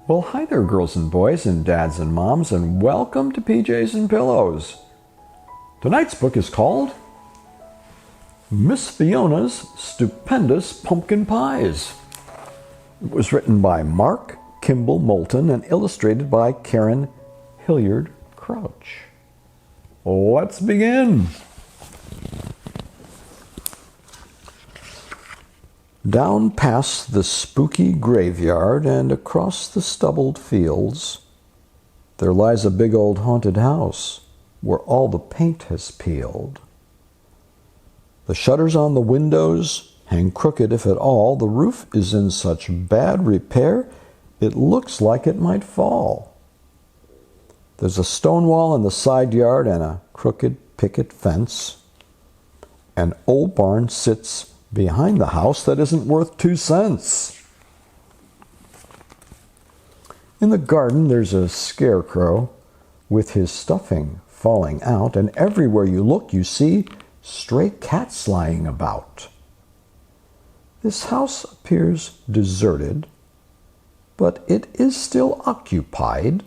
Well, hi there, girls and boys and dads and moms, and welcome to PJs and Pillows. Tonight's book is called Miss Fiona's Stupendous Pumpkin Pies. It was written by Mark Kimball Moulton and illustrated by Karen Hillard Good. Let's begin. Down past the spooky graveyard and across the stubbled fields, there lies a big old haunted house where all the paint has peeled. The shutters on the windows hang crooked if at all. The roof is in such bad repair it looks like it might fall. There's a stone wall in the side yard and a crooked picket fence. An old barn sits behind the house that isn't worth 2 cents. In the garden there's a scarecrow with his stuffing falling out, and everywhere you look you see stray cats lying about. This house appears deserted, but it is still occupied,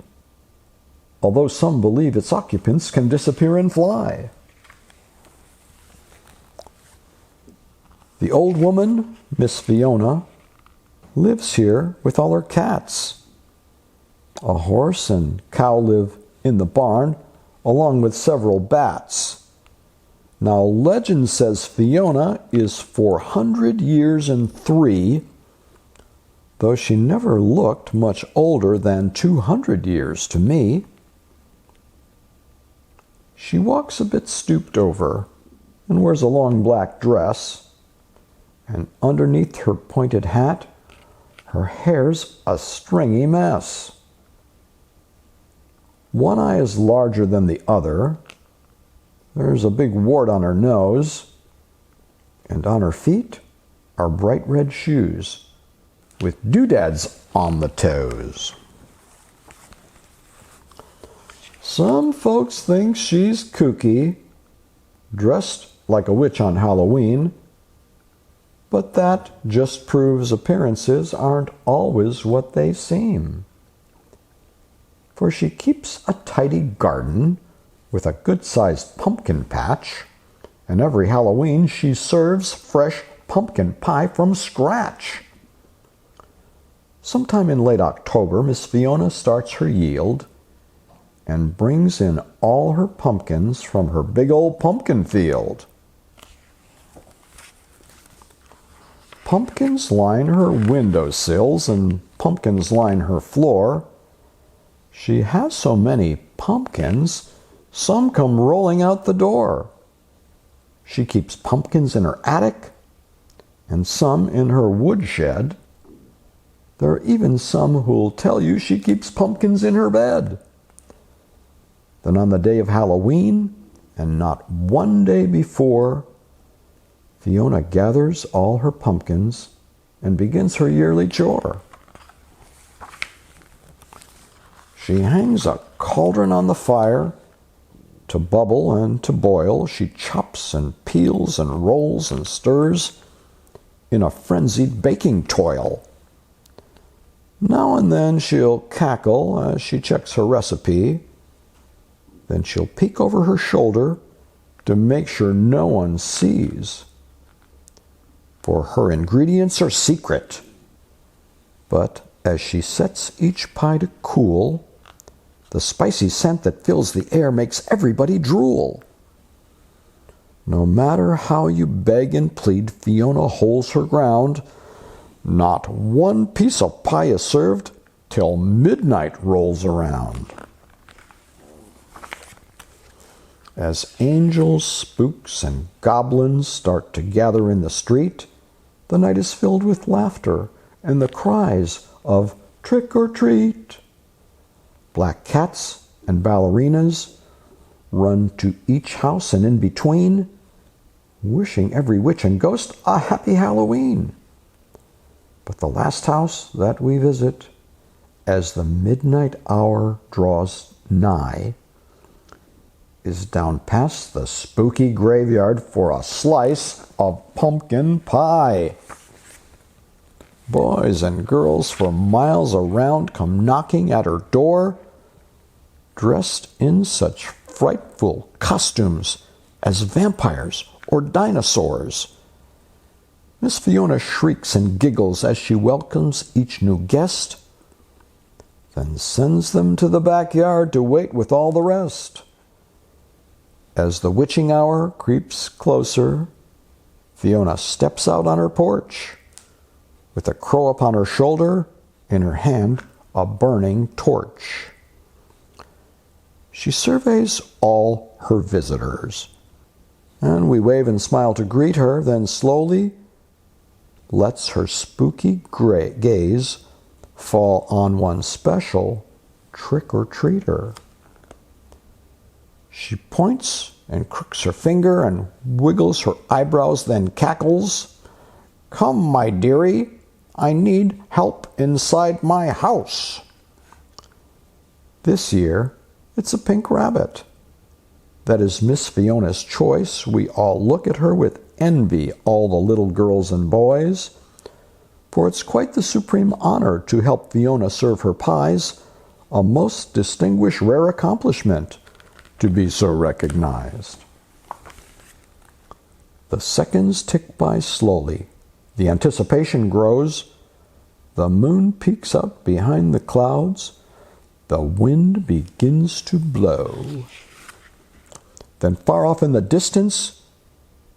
although some believe its occupants can disappear and fly. The old woman, Miss Fiona, lives here with all her cats. A horse and cow live in the barn, along with several bats. Now, legend says Fiona is 400 years and 3, though she never looked much older than 200 years to me. She walks a bit stooped over and wears a long black dress. And underneath her pointed hat, her hair's a stringy mess. One eye is larger than the other. There's a big wart on her nose. And on her feet are bright red shoes with doodads on the toes. Some folks think she's kooky, dressed like a witch on Halloween, but that just proves appearances aren't always what they seem. For she keeps a tidy garden with a good-sized pumpkin patch, and every Halloween she serves fresh pumpkin pie from scratch. Sometime in late October, Miss Fiona starts her yield and brings in all her pumpkins from her big old pumpkin field. Pumpkins line her windowsills and pumpkins line her floor. She has so many pumpkins, some come rolling out the door. She keeps pumpkins in her attic and some in her woodshed. There are even some who'll tell you she keeps pumpkins in her bed. Then on the day of Halloween, and not one day before, Fiona gathers all her pumpkins and begins her yearly chore. She hangs a cauldron on the fire to bubble and to boil. She chops and peels and rolls and stirs in a frenzied baking toil. Now and then she'll cackle as she checks her recipe. Then she'll peek over her shoulder to make sure no one sees. For her ingredients are secret. But as she sets each pie to cool, the spicy scent that fills the air makes everybody drool. No matter how you beg and plead, Fiona holds her ground. Not one piece of pie is served till midnight rolls around. As angels, spooks, and goblins start to gather in the street, the night is filled with laughter and the cries of trick or treat. Black cats and ballerinas run to each house and in between, wishing every witch and ghost a happy Halloween. But the last house that we visit, as the midnight hour draws nigh, is down past the spooky graveyard for a slice of pumpkin pie. Boys and girls for miles around come knocking at her door, dressed in such frightful costumes as vampires or dinosaurs. Miss Fiona shrieks and giggles as she welcomes each new guest, then sends them to the backyard to wait with all the rest. As the witching hour creeps closer, Fiona steps out on her porch, with a crow upon her shoulder, in her hand a burning torch. She surveys all her visitors, and we wave and smile to greet her, then slowly lets her spooky gaze fall on one special trick-or-treater. She points and crooks her finger and wiggles her eyebrows, then cackles. "Come, my dearie, I need help inside my house." This year, it's a pink rabbit. That is Miss Fiona's choice. We all look at her with envy, all the little girls and boys, for it's quite the supreme honor to help Fiona serve her pies, a most distinguished, rare accomplishment to be so recognized. The seconds tick by slowly. The anticipation grows. The moon peeks up behind the clouds. The wind begins to blow. Then far off in the distance,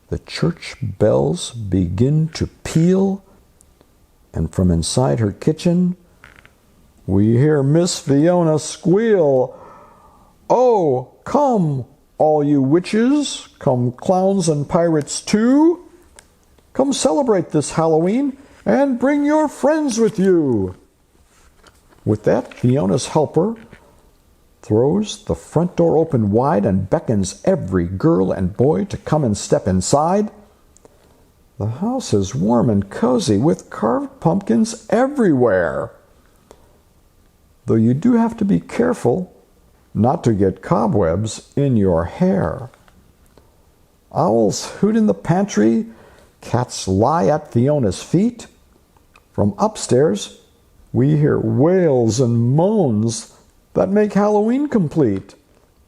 the church bells begin to peal, and from inside her kitchen, we hear Miss Fiona squeal, "Oh, come, all you witches, come clowns and pirates too. Come celebrate this Halloween and bring your friends with you." With that, Fiona's helper throws the front door open wide and beckons every girl and boy to come and step inside. The house is warm and cozy with carved pumpkins everywhere, though you do have to be careful not to get cobwebs in your hair. Owls hoot in the pantry, cats lie at Fiona's feet. From upstairs, we hear wails and moans that make Halloween complete.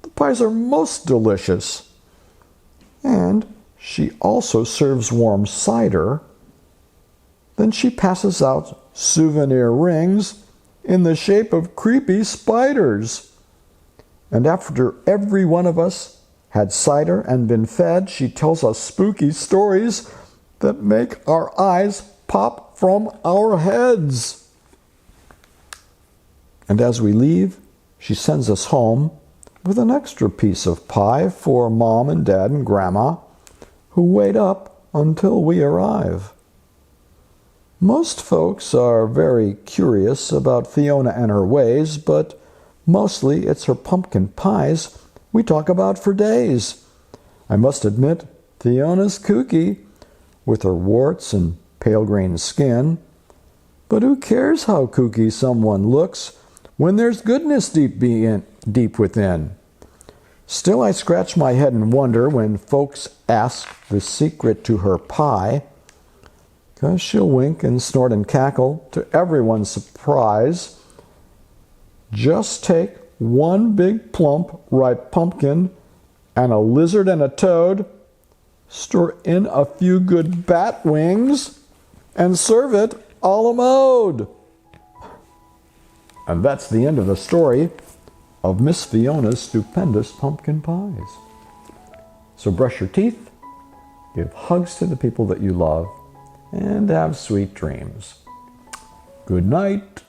The pies are most delicious. And she also serves warm cider. Then she passes out souvenir rings in the shape of creepy spiders. And after every one of us had cider and been fed, she tells us spooky stories that make our eyes pop from our heads. And as we leave, she sends us home with an extra piece of pie for Mom and Dad and Grandma, who wait up until we arrive. Most folks are very curious about Fiona and her ways, but mostly it's her pumpkin pies we talk about for days. I must admit, Fiona's kooky, with her warts and pale green skin. But who cares how kooky someone looks when there's goodness deep within? Still, I scratch my head and wonder when folks ask the secret to her pie, 'cause she'll wink and snort and cackle to everyone's surprise. Just take one big plump ripe pumpkin and a lizard and a toad, stir in a few good bat wings, and serve it a la mode. And that's the end of the story of Miss Fiona's stupendous pumpkin pies. So brush your teeth, give hugs to the people that you love, and have sweet dreams. Good night.